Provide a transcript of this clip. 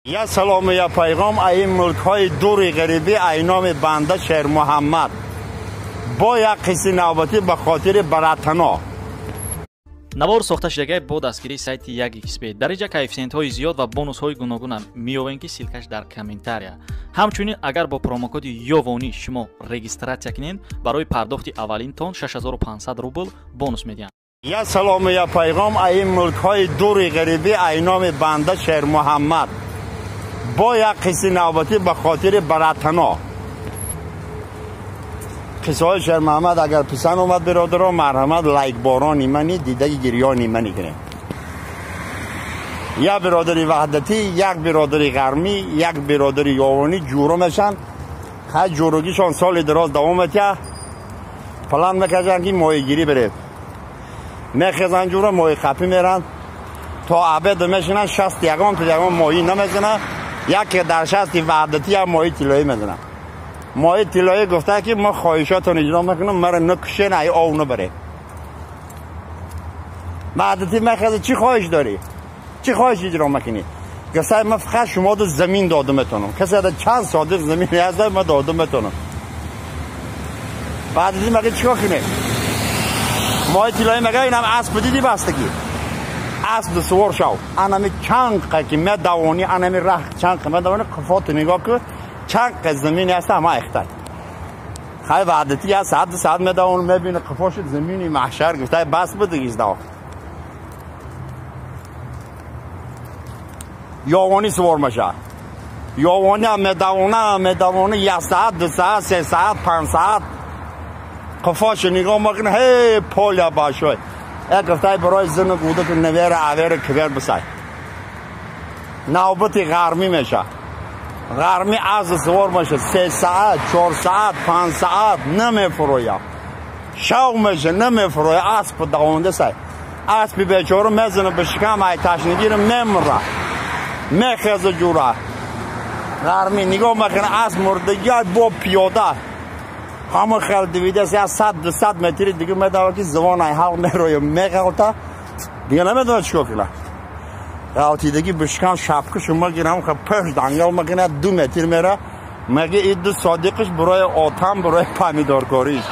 یا سلام یا پیغام این ملک های دور غریبی اینام بنده شیر محمد با یک قصه نوبتی به خاطر براتنا навор сохта шудагии бо дастгирии сайти Yagxp дар инҷа коэффициентҳои зиёд ва бонусҳои гуногунам меёбем ки силкаш дар комментария. Ҳамчунин агар бо промокоди ёвонӣ шумо регистратсия кунед барои пардохти аввалин тон 6500 рубл бонус медиҳанд. یا سلام یا پیغام این ملک های دور غریبی اینام بنده شیر محمد با یک قصه نوبتی به خاطر براتنا قصه های شیر محمد اگر پسند اومد برادران مرحمت لایک باران ایمانی دیده گریان ایمانی کنه. یک برادری وحدتی، یک برادری غرمی، یک برادری یاوانی جورو میشن. خیلی جوروگیشان سال دراز دوام میده. پلان میکشن که ماهیگیری بره. میخزن جورو ماهی خپی میرن تا عبد میشنن 60 یگان تا یگان ماهی نمیزنن. یک در 60 وحدتی هم ماهی طلایی میزنن. ماهی طلایی گفته که ما خواهشاتون اجرا میکنم مرا نکشین ای آو نبره. وحدتی میخزه چی خواهش داری؟ چی خواهش اجرا میکنی؟ گفته من فقط شما دو زمین داده میتونم. کسی دا چند صادق زمین هست من داده میتونم. وحدتی میگه چیکار کنی؟ ماهی طلایی میگه اینم اسب دیدی بستگی. اسب سوار شو. انمی چند که میدوانی انمی راه چند که میدوانی کفات نگاه که چند زمینی هست همه اختر. خیلی وحدتی هست ساعت میدوان میبینه کفاش زمینی محشر گفته بس بدگیز داخل. یاوانی سوار میشه. یاوانی هم میدوانه 1 ساعت 2 ساعت 3 ساعت 5 ساعت کفاش نگاه میکنه هی پولیا باشوی. یک گفته برای زن گوده که نویر عویر کبیر بسای. نوبتی غرمی میشه. غرمی از سوار میشه 3 ساعت 4 ساعت 5 ساعت نمیفرویه. شو میشه نمیفرویه اسب دوانده سای. اسب بیچاره میزنه به شکم ای تشنگی رو میمره. میخزه جوره. غرمی نگاه میکنه اسب مرده با پیاده. همه خیلی دویده سه 100-200 متری دیگه میدونه که زبان ای حال میروی میگه دیگه نمیدونه چیکار کنه. غلطی دیگه بشکن شبکه شما گیرم خب پشت دنگل میکنه 2 متر میره میگه این دو صادقش برای آتم برای پامیدار کاریش